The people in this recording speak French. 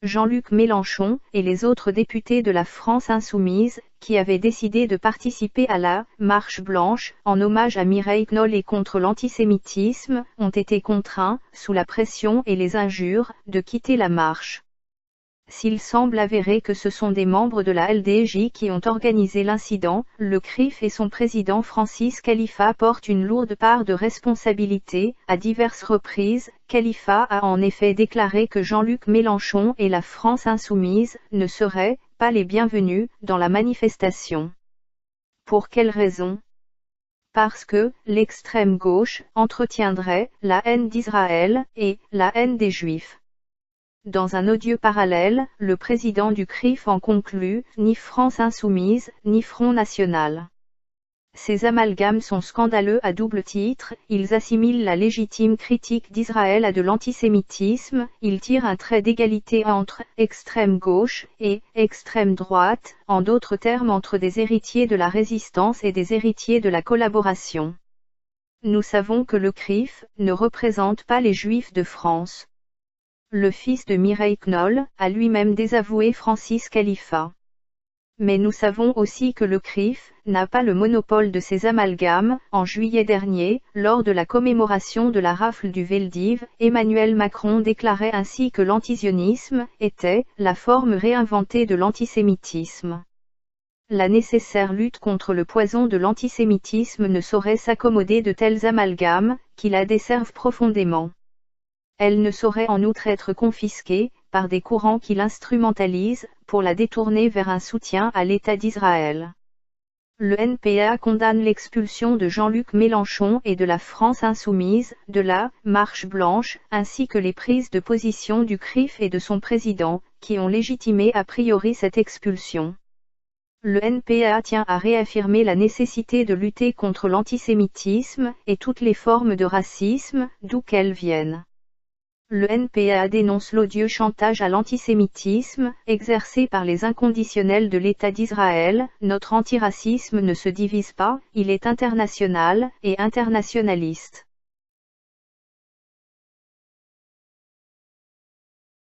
Jean-Luc Mélenchon et les autres députés de la France insoumise, qui avaient décidé de participer à la « Marche blanche » en hommage à Mireille Knoll et contre l'antisémitisme, ont été contraints, sous la pression et les injures, de quitter la marche. S'il semble avéré que ce sont des membres de la LDJ qui ont organisé l'incident, le CRIF et son président Francis Khalifa portent une lourde part de responsabilité. À diverses reprises, Khalifa a en effet déclaré que Jean-Luc Mélenchon et la France insoumise ne seraient pas les bienvenus dans la manifestation. Pour quelle raison ? Parce que l'extrême gauche entretiendrait la haine d'Israël et la haine des Juifs. Dans un odieux parallèle, le président du CRIF en conclut, ni France insoumise, ni Front national. Ces amalgames sont scandaleux à double titre, ils assimilent la légitime critique d'Israël à de l'antisémitisme, ils tirent un trait d'égalité entre extrême gauche et extrême droite, en d'autres termes entre des héritiers de la résistance et des héritiers de la collaboration. Nous savons que le CRIF ne représente pas les Juifs de France. Le fils de Mireille Knoll a lui-même désavoué Francis Khalifa. Mais nous savons aussi que le CRIF n'a pas le monopole de ces amalgames. En juillet dernier, lors de la commémoration de la rafle du Veldiv, Emmanuel Macron déclarait ainsi que l'antisionisme était la forme réinventée de l'antisémitisme. La nécessaire lutte contre le poison de l'antisémitisme ne saurait s'accommoder de tels amalgames, qui la desservent profondément. Elle ne saurait en outre être confisquée, par des courants qui l'instrumentalisent, pour la détourner vers un soutien à l'État d'Israël. Le NPA condamne l'expulsion de Jean-Luc Mélenchon et de la France insoumise, de la « Marche blanche », ainsi que les prises de position du CRIF et de son président, qui ont légitimé a priori cette expulsion. Le NPA tient à réaffirmer la nécessité de lutter contre l'antisémitisme, et toutes les formes de racisme, d'où qu'elles viennent. Le NPA dénonce l'odieux chantage à l'antisémitisme, exercé par les inconditionnels de l'État d'Israël. Notre antiracisme ne se divise pas, il est international et internationaliste.